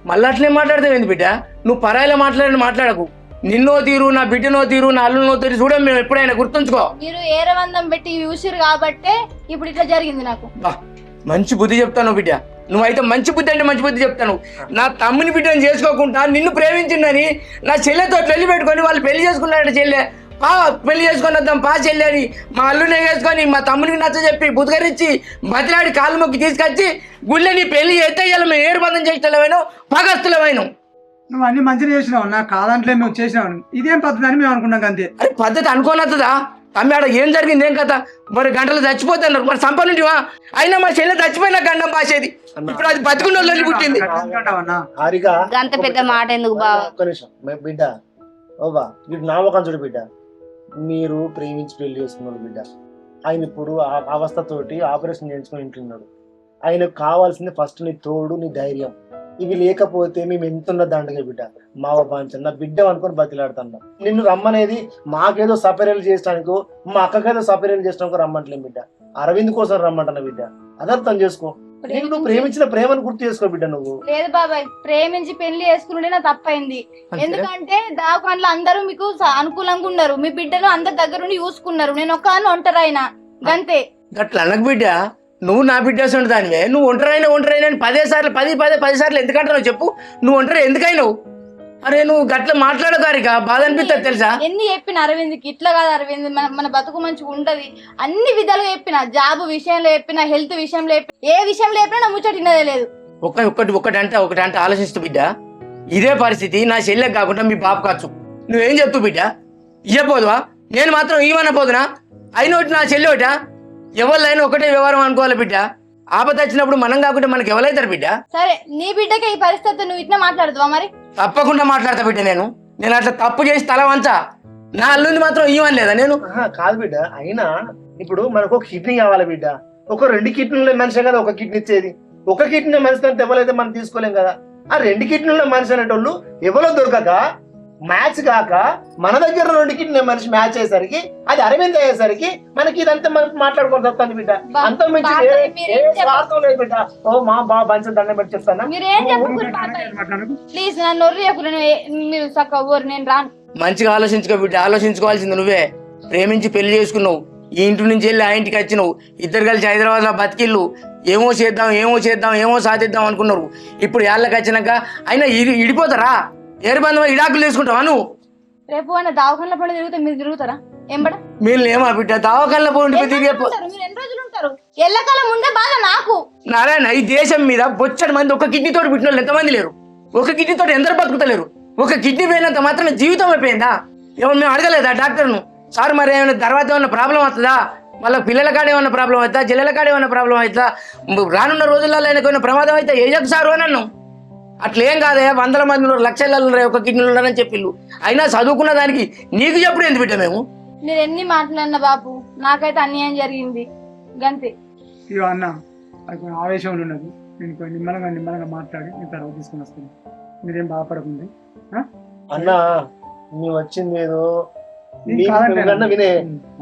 మళ్ళీ అట్లే మాట్లాడతావు ఏంది బిడ్డ? నువ్వు పరాయిలో మాట్లాడకు. నిన్నో తీరు, నా బిడ్డనో తీరు, నా అల్లునో తీరు చూడం మేము ఎప్పుడైనా, గుర్తుంచుకో. మీరు ఏరవందం పెట్టి చూసిరు కాబట్టే ఇప్పుడు ఇట్లా జరిగింది నాకు. మంచి బుద్ధి చెప్తాను బిడ్డ. నువ్వైతే మంచి బుద్ధి అంటే మంచి బుద్ధి చెప్తాను. నా తమ్ముని బిడ్డను చేసుకోకుండా నిన్ను ప్రేమించిందని నా చెల్లెతో పెళ్లి పెట్టుకొని వాళ్ళు పెళ్లి చేసుకున్నాడు. చెల్లె పెళ్లి చేసుకొని వద్దాం పా చెల్లె అని మా అల్లునే వేసుకొని మా తమ్మునికి నచ్చ చెప్పి బుద్ధగరించి బతిలాడి కాలు మొక్కి తీసుకొచ్చి గుళ్ళె నీ పెళ్లి చేస్తే ఇలా మేము ఏర్బంధం చేసేవాను, పగస్తులమైన. నువ్వు అన్ని మంచిగా చేసినావు, నాకు కాదంటే మేము చేసినావు. ఇదేం పద్ధతి అని మేము అనుకున్నాం అంతే. అరే పద్ధతి అనుకోనద్దా? తమ్మి ఆడ ఏం జరిగింది, ఏం కథ? మరి గంటలు చచ్చిపోతున్నారు, మరి సంపన్నుంటివా? అయినా మా చెల్లె చచ్చిపోయినా గండం పాసేది. ఇప్పుడు అది బతుకున్న వాళ్ళు పుట్టింది. అంత పెద్ద మాట ఎందుకు బావ? ఒక్క నిమిషం బిడ్డ. ఓబా వీడు నా ఒక చూడు బిడ్డ. మీరు ప్రేమించి పెళ్లి చేసుకున్నాడు బిడ్డ. ఆయన ఇప్పుడు ఆ అవస్థతోటి ఆపరేషన్ చేయించుకొని ఇంటున్నాడు. ఆయనకు కావాల్సింది ఫస్ట్ నీ తోడు, నీ ధైర్యం. ఇవి లేకపోతే మేము ఎంతున్న దండగా బిడ్డ. మావ బాంచ నా బిడ్డ అనుకొని బతిలాడుతున్నా. నిన్ను రమ్మనేది మాకేదో సపరేలు చేసడానికో, మా అక్కకేదో సపరేలు చేసడానికి రమ్మంటలేం బిడ్డ. అరవింద్ కోసం రమ్మంటున్నా బిడ్డ. అదర్థం చేసుకో. నువ్వు ప్రేమించిన ప్రేమను గుర్తు చేసుకో బిడ్డ. నువ్వు లేదు బాబాయ్, ప్రేమించి పెళ్లి చేసుకుంటే నా తప్పైంది. ఎందుకంటే దావకాండ్లో అందరూ మీకు అనుకూలంగా ఉన్నారు, మీ బిడ్డలు అందరి దగ్గర నుండి చూసుకున్నారు. నేను ఒక్కదాన్ని ఒంటరైనా గంతే. గట్ల అనకు బిడ్డ. నువ్వు నా బిడ్డ ఉంటు దానివే. నువ్వు ఒంటరైనా అని 10 సార్లు ఎందుకంటున్నావు చెప్పు? నువ్వు ఒంటరి ఎందుకైనావు? అరే నువ్వు గట్ల మాట్లాడగారిక బాధ అనిపిస్తుంది తెలుసా? ఎన్ని చెప్పిన అరవింద్కి ఇట్లా కాదు అరవింద్, మన బతుకు మంచిగా ఉంటది, అన్ని విధాలుగా చెప్పిన. జాబ్ విషయంలో చెప్పిన, హెల్త్ విషయంలో చెప్పిన, ఏ విషయంలో చెప్పినా నా ముచ్చటినదే లేదు. ఒకటి అంటే ఆలోచిస్తూ బిడ్డ. ఇదే పరిస్థితి నా చెల్లెకి కాకుండా మీ బాబు కావచ్చు. నువ్వేం చెప్తూ బిడ్డ? ఇవ్వపోదువా? నేను మాత్రం ఇవ్వన పోదునా? అయిన ఒకటి నా చెల్లి ఒకట. ఎవరినైనా ఒకటే వ్యవహారం అనుకోవాలి బిడ్డ. ఆపద వచ్చినప్పుడు మనం కాకుండా మనకి ఎవరైతారు బిడ్డ? సరే నీ బిడ్డకి ఈ పరిస్థితి నువ్వు ఇట్లా మాట్లాడుతావా? మరి తప్పకుండా మాట్లాడతా బిడ్డ. నేను అట్లా తప్పు చేసి తల వంచా. నా అల్లుంది మాత్రం ఇవ్వని లేదా నేను? కాదు బిడ్డ. అయినా ఇప్పుడు మనకు ఒక కిడ్నీ కావాలి బిడ్డ. ఒక 2 కిడ్నీల మనిషి కదా ఒక కిడ్నీ ఇచ్చేది. ఒక కిడ్నీ మనిషి అంత ఎవరైతే మనం తీసుకోలేం కదా. ఆ 2 కిడ్నీల మనిషి అనేటోళ్ళు ఎవరో దొరకక మ్యాచ్ కాక మన దగ్గర 2 కిడ్నీ మనిషి మ్యాచ్ అయ్యేసరికి అది అరవింద్ అయ్యేసరికి మనకి ఇదంతా మనకి మాట్లాడుకోవాల్సి వస్తుంది బిడ్డ. అంత మంచి స్వార్థం లేదు బిడ్డ. ఓ మా బాబా బంచం దండం పెట్టి చెప్తాను. ప్లీజ్ నన్ను మీరు చక్కగా నేను రాను. మంచిగా ఆలోచించుకో బిడ్డ. ఆలోచించుకోవాల్సింది నువ్వే. ప్రేమించి పెళ్లి చేసుకున్నావు, ఈ ఇంటి నుంచి వెళ్ళి ఆ ఇంటికి వచ్చినావు, ఇద్దరు కలిసి హైదరాబాద్ లో బతికిళ్ళు. ఏమో చేద్దాం సాధిద్దాం అనుకున్నారు. ఇప్పుడు ఏళ్ళకి వచ్చినాక అయినా ఇడిపోతారా? ఏర్బంధం ఇడాకులు తీసుకుంటావా నువ్వు? రేపు దావకాన్ల పండు తిరుగుతా, మీరు తిరుగుతారా? ఎంబడ మీరు ఏమా బిడ్డ దావకాన్ల పోండి తిరిగే? మీరు ఎన్ని రోజులు ఉంటారు? ఎల్లకాలం ఉండే బాధ నాకు. నారాయణ, ఈ దేశం మీద బొచ్చడి మంది ఒక కిడ్నీ తోటి పుట్టిన వాళ్ళు ఎంతమంది లేరు? ఒక కిడ్నీ తోటి ఎందరు బతుకుతలేరు? ఒక కిడ్నీ పోయినంత మాత్రం జీవితం అయిపోయిందా? ఏమన్నా మేము అడగలేదా డాక్టర్ను? సార్ మరి ఏమైనా తర్వాత ఏమన్నా ప్రాబ్లం వస్తుందా? వాళ్ళ పిల్లల కాడ ఏమన్నా ప్రాబ్లం అవుతుందా? జిల్లల కాడ ఏమన్నా ప్రాబ్లం అవుతుందా? రానున్న రోజుల్లో ఏమైనా ప్రమాదం అయితే ఏజకు సారు అని అన్నాం. అట్లేం కాదే, 100 మంది లక్షలలో ఒక కిడ్నీలు ఉన్నారని చెప్పిళ్ళు. అయినా చదువుకున్న దానికి నీకు చెప్పుడు ఎందుకు బిడ్డ? మేము మీరు ఎన్ని మాట్లాడినా బాబు, నాకైతే అన్యాయం జరిగింది గంతే. ఇక అన్న అది కొంచెం ఆవేశంలో ఉన్నది. నేను నిమ్మలంగా మాట్లాడి నేను తర్వాత తీసుకుని వస్తాను. మీరేం బాధపడకండి. అన్న మేము వచ్చింది ఏదో ఇది కాదంటే మీకన్నా వినే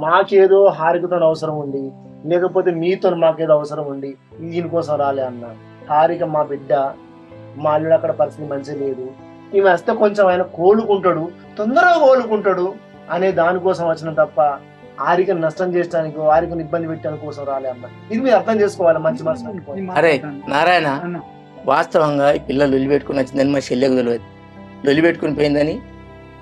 మాకేదో హారికతో అవసరం ఉంది, లేకపోతే మీతో మాకేదో అవసరం ఉంది, దీనికోసం రాలే అన్న. హారిక మా బిడ్డ, మా అల్లుడు అక్కడ పరిస్థితి మంచిగా లేదు, ఈమె వస్తే కొంచెం ఆయన కోలుకుంటాడు, తొందరగా కోలుకుంటాడు అనే దానికోసం వచ్చిన తప్ప హారికను నష్టం చేయడానికి, హారికను ఇబ్బంది పెట్టడానికి కోసం రాలే అన్న. ఇది మీరు అర్థం చేసుకోవాలి మంచి మనసు. అరే నారాయణ, వాస్తవంగా ఈ పిల్ల లొల్లి పెట్టుకుని వచ్చిందని మా చెల్లెకు తెలియదు, లొల్లి పెట్టుకుని పోయిందని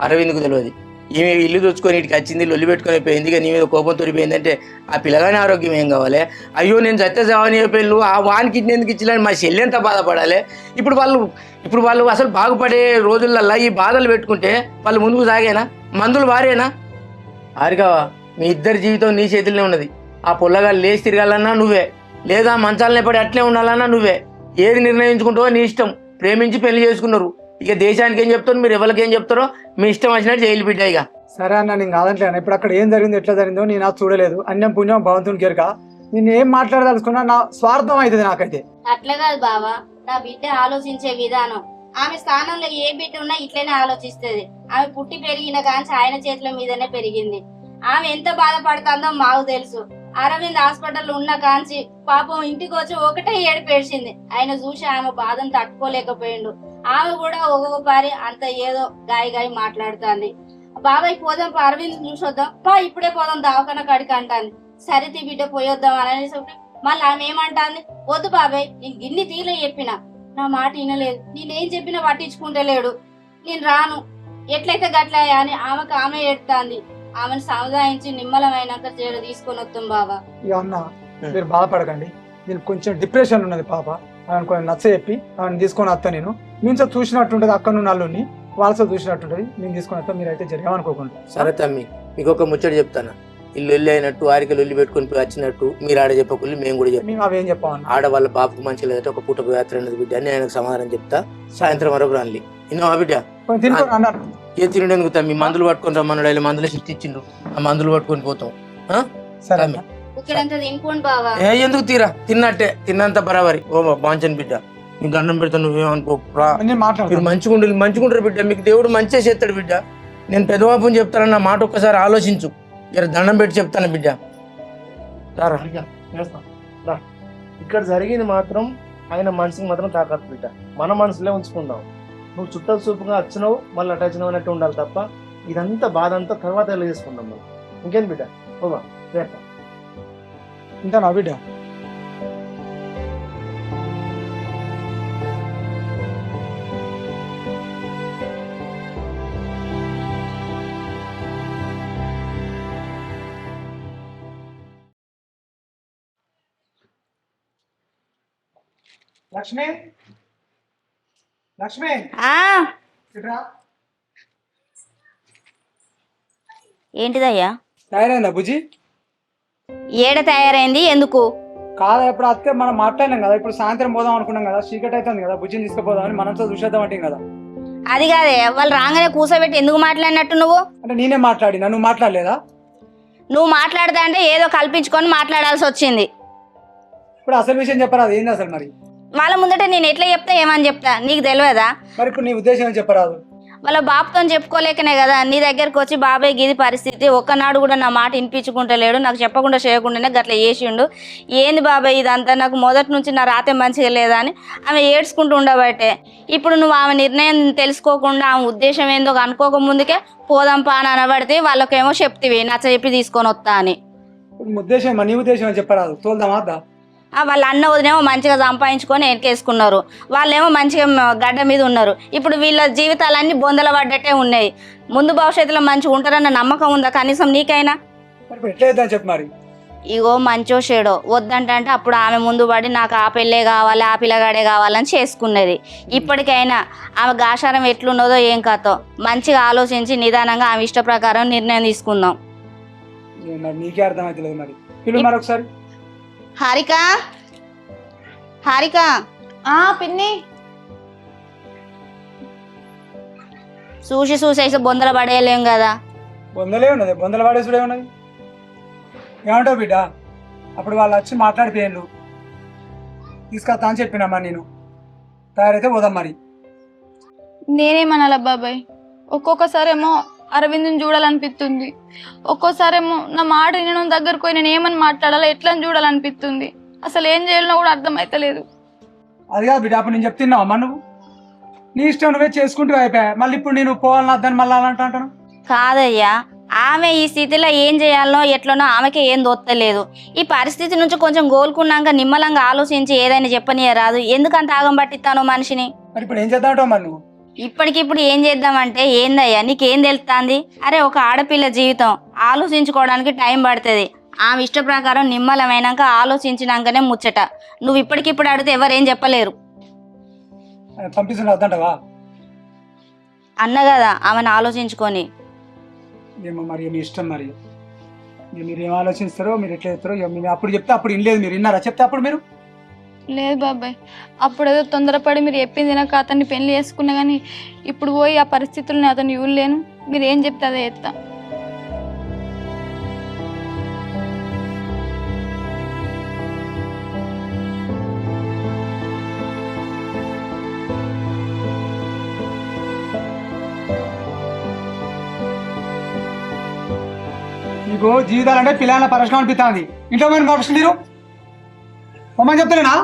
అరవింద్కు తెలియదు. ఈమె ఇల్లు తెచ్చుకొని ఇటుకి వచ్చింది, లొల్లి పెట్టుకొని పోయింది, ఇక నీ మీద కోపం తోడిపోయిందంటే ఆ పిల్లగాని ఆరోగ్యం ఏం కావాలి? అయ్యో నేను సత్యసావని చెప్పేళ్ళు ఆ వానికి ఎందుకు ఇచ్చిలని మా చెల్లి ఎంత బాధపడాలి? ఇప్పుడు వాళ్ళు అసలు బాగుపడే రోజులల్లా ఈ బాధలు పెట్టుకుంటే వాళ్ళు ముందుకు సాగేనా? మందులు వారేనా? ఆరికావా, మీ ఇద్దరి జీవితం నీ చేతిలోనే ఉన్నది. ఆ పొల్లగా లేచి తిరగాలన్నా నువ్వే, లేదా మంచాలనే పడి అట్లే ఉండాలన్నా నువ్వే. ఏది నిర్ణయించుకుంటావో నీ ఇష్టం. ప్రేమించి పెళ్లి చేసుకున్నారు, ఇక దేశానికి ఏం చెప్తారు, మీరు ఎవరికి ఏం చెప్తారో మీ ఇష్టం వచ్చినట్టు జైలు బిడ్డ. ఇక సరే అన్న, నేను కాదంటే అన్న, ఇప్పుడు అక్కడ ఏం జరిగిందో ఎట్లా జరిగిందో నేను అది చూడలేదు. అన్యం పుణ్యం భగవంతుని కేరక. నేను ఏం మాట్లాడదలుచుకున్నా నా స్వార్థం అవుతుంది నాకైతే. అట్లా కాదు బావా, నా బిడ్డ ఆలోచించే విధానం, ఆమె స్థానంలో ఏ బిడ్డ ఉన్నా ఇట్లనే ఆలోచిస్తుంది. ఆమె పుట్టి పెరిగిన కాంచి ఆయన చేతుల మీదనే పెరిగింది. ఆమె ఎంత బాధపడుతుందో మాకు తెలుసు. అరవింద్ హాస్పిటల్ ఉన్న కాంచి పాపం ఇంటికి వచ్చి ఒకటే ఏడిపేసింది. ఆయన చూసి ఆమె బాధను తట్టుకోలేకపోయిండు. ఆమె కూడా ఒక్కొక్కసారి అంత ఏదో గాయ మాట్లాడుతుంది. బాబాయ్ పోదాం, అరవింద్ చూసొద్దాం, ఇప్పుడే పోదాం దవాఖాన కాడికి అంటాంది. సరితి బిడ్డ పోయొద్దాం అనేసి మళ్ళీ ఆమె ఏమంటాంది, వద్దు బాబాయ్, నేను గిన్ని తీలో చెప్పిన, నా మాట వినలేదు, నేనేం చెప్పినా పట్టించుకుంటలేడు, నేను రాను, ఎట్లయితే గట్లా అని ఆమె ఏడుతాంది. ఆమెను సముదాయించి నిమ్మలమైనాక తీసుకొని వస్తాం బాబా. ఇక అన్న మీరు బాధపడకండి, నేను కొంచెం డిప్రెషన్ ఉన్నది పాప, ఆమెను కొంచెం నచ్చ చెప్పి ఆమెను తీసుకొని వస్తా. నేను మీతో చూసినట్టుంటది, అక్కడ నువ్వు నల్లుని వాళ్ళతో చూసినట్టుంటది, నేను తీసుకొని వస్తా. మీరు అయితే జరిగామనుకోకుండా. సరే తమ్మి, మీకు ఒక ముచ్చట చెప్తాను. ఇల్లు వెళ్ళి అయినట్టు ఆరికలు వెళ్ళి పెట్టుకుని వచ్చినట్టు మీరు ఆడ చెప్పకుండా మేము కూడా చెప్పాం. మేము అవేం చెప్పామన్నా, ఆడ వాళ్ళ బాబుకు మంచి లేదంటే ఒక పూట యాత్ర అనేది బిడ్డ అని ఆయనకు సమాధానం చెప్తా. సాయంత్రం వరకు రాలి ఇన్నో బిడ్డ అన్నారు. ఏ తినడానికి తమ్మి మందులు పట్టుకొని రమ్మన్నాడు, మందులు షిఫ్ట్ ఇచ్చిండు, ఆ మందులు పట్టుకొని పోతాం. సరే ఏ ఎందుకు తీరా, తిన్నట్టే తిన్నంత బరాబరి. ఓ బాంచని బిడ్డ, నీకు దండం పెడతా, నువ్వేమనుకో. మీరు మంచిగుంటారు బిడ్డ, మీకు దేవుడు మంచిగా చేస్తాడు బిడ్డ. నేను పెద్దవాపుని చెప్తాను, నా మాట ఒక్కసారి ఆలోచించు. జర దండం పెట్టి చెప్తాను బిడ్డ. ఇక్కడ జరిగింది మాత్రం ఆయన మనసుకి మాత్రం తాకట్టు బిడ్డ, మన మనసులే ఉంచుకుందాం. నువ్వు చుట్టూ చూపుగా వచ్చినావు, మళ్ళీ అటు వచ్చినావు అన్నట్టు ఉండాలి తప్ప ఇదంతా బాధ అంతా తర్వాత ఎలా చేసుకుందాం మనం. ఇంకేం బిడ్డ, ఓవా ఇంతనా బిడ్డ? లక్ష్మి, లక్ష్మి ఏంటిదయ్యా? తయారైందా బుజ్జి? ఏడ తయారైంది ఎందుకు? కాదా, ఇప్పుడు అత్తే మనం మాట్లాడినాం కదా, ఇప్పుడు సాయంత్రం పోదాం అనుకున్నాం కదా, చీకటి అవుతుంది కదా, బుజ్జిని తీసుకుపోదామని మనతో చూసేద్దాం అంటే కదా. అది కాదే, వాళ్ళు రాగానే కూర్చోబెట్టి ఎందుకు మాట్లాడినట్టు నువ్వు? అంటే నేనే మాట్లాడినా, నువ్వు మాట్లాడలేదా? నువ్వు మాట్లాడదా అంటే ఏదో కల్పించుకొని మాట్లాడాల్సి వచ్చింది. ఇప్పుడు అసలు విషయం చెప్పరాదు, ఏంది అసలు మరి? వాళ్ళ ముందట నేను ఎట్లా చెప్తా, ఏమని చెప్తా, నీకు తెలియదా? మరి ఇప్పుడు నీ ఉద్దేశం ఏం చెప్పరాదు? వాళ్ళ బాబుతో చెప్పుకోలేకనే కదా నీ దగ్గరకు వచ్చి, బాబాయ్ గిది పరిస్థితి, ఒక్కనాడు కూడా నా మాట వినిపించుకుంటలేడు, నాకు చెప్పకుండా చేయకుండానే గట్లా చేసిండు, ఏంది బాబాయ్ ఇదంతా, నాకు మొదటి నుంచి నా రాతే మంచిగా లేదా అని ఆమె ఏడ్చుకుంటూ ఉండబట్టే. ఇప్పుడు నువ్వు ఆమె నిర్ణయం తెలుసుకోకుండా ఆమె ఉద్దేశం ఏందో అనుకోక ముందుకే పోదాం పా అని అనబడితే వాళ్ళకేమో చెప్తివి నచ్చ చెప్పి తీసుకొని వస్తా అని. ఉద్దేశం నీ ఉద్దేశం చెప్పరాదు, తోలుదామా? వాళ్ళ అన్న వదినేమో మంచిగా సంపాదించుకొని ఎన్కేసుకున్నారు, వాళ్ళేమో మంచిగా గడ్డ మీద ఉన్నారు. ఇప్పుడు వీళ్ళ జీవితాలన్నీ బొందల పడ్డట్టే ఉన్నాయి. ముందు భవిష్యత్తులో మంచిగా ఉంటారన్న నమ్మకం ఉందా కనీసం నీకైనా? చెప్పు మరి. ఇగో మంచో షేడో వద్దంటే అప్పుడు ఆమె ముందు పడి నాకు ఆ పెళ్ళే కావాలి, ఆ పిల్లగాడే కావాలని చేసుకున్నది. ఇప్పటికైనా ఆమె గాషారం ఎట్లున్నదో ఏం కాతో మంచిగా ఆలోచించి నిదానంగా ఆమె ఇష్ట ప్రకారం నిర్ణయం తీసుకుందాం. నీకే అర్థమవుతలేదు మరి. పిలు మరొకసారి. హారిక, హారిక. పిన్ని. చూసేసి బొందల పడేయలేం కదా. బొందలే ఉన్నది, బొందల పడేసుడే ఉన్నది. ఏమంటావు బిడ్డ? అప్పుడు వాళ్ళు వచ్చి మాట్లాడిపోయాను, తీసుకొస్తా అని చెప్పినమ్మా నేను. తయారైతే పోదాం మరి. నేనేమనాలా బాబాయ్? ఒక్కొక్కసారేమో అరవింద్ని చూడాలనిపిస్తుంది, ఒక్కోసారేమో నా మాట వినడం దగ్గరకు పోయి నేను ఏమని మాట్లాడాలో ఎట్లా చూడాలనిపిస్తుంది. అసలు ఏం చేయాలనో కూడా అర్థమైతలేదు. అది కాదు బిడ్డ, అప్పుడు నేను చెప్తున్నావు అమ్మ, నువ్వు నీ ఇష్టం నువ్వే చేసుకుంటూ అయిపోయా. మళ్ళీ ఇప్పుడు నేను పోవాలని అద్దని మళ్ళీ అలా అంటాను. కాదయ్యా, ఆమె ఈ స్థితిలో ఏం చేయాలనో ఎట్లనో ఆమెకి ఏం దొత్తలేదు. ఈ పరిస్థితి నుంచి కొంచెం కోలుకున్నాక నిమ్మలంగా ఆలోచించి ఏదైనా చెప్పనీయరాదు. ఎందుకంత ఆగం పట్టిస్తానో మనిషిని? మరి ఇప్పుడు ఏం చేద్దామంటావు మరి నువ్వు? ఇప్పటికిప్పుడు ఏం చేద్దామంటే ఏందయ్యా నీకేం తెలుస్తుంది? అరే ఒక ఆడపిల్ల జీవితం ఆలోచించుకోవడానికి టైం పడుతుంది. ఆమె ఇష్ట ప్రకారం నిమ్మలమైనాక ఆలోచించినాకనే ముచ్చట. నువ్వు ఇప్పటికిప్పుడు అడిగితే ఎవరేం చెప్పలేరు. పంపిస్తున్నా వద్దంటావా? అన్న కదా ఆమెను ఆలోచించుకొని. ఏమో మరి మీ ఇష్టం. మరి మీరు ఏం ఆలోచిస్తారో, మీరు ఎట్లా చేస్తారో మీరు అప్పుడు చెప్తే అప్పుడు వినలేదు. మీరు విన్నారా చెప్తే అప్పుడు? మీరు లేదు బాబాయ్, అప్పుడేదో తొందరపడి మీరు చెప్పింది నాకు అతన్ని పెళ్లి చేసుకున్నా, కానీ ఇప్పుడు పోయి ఆ పరిస్థితుల్ని అతన్ని చూడలేను. మీరు ఏం చెప్తే అదే చేస్తా. మీకు జీవితాలంటే పిల్లల పరిశ్రమ అనిపిస్తుంది. ఇంట్లో మరి పరిస్థితి మీరు మమ్మల్ని చెప్తలేనా?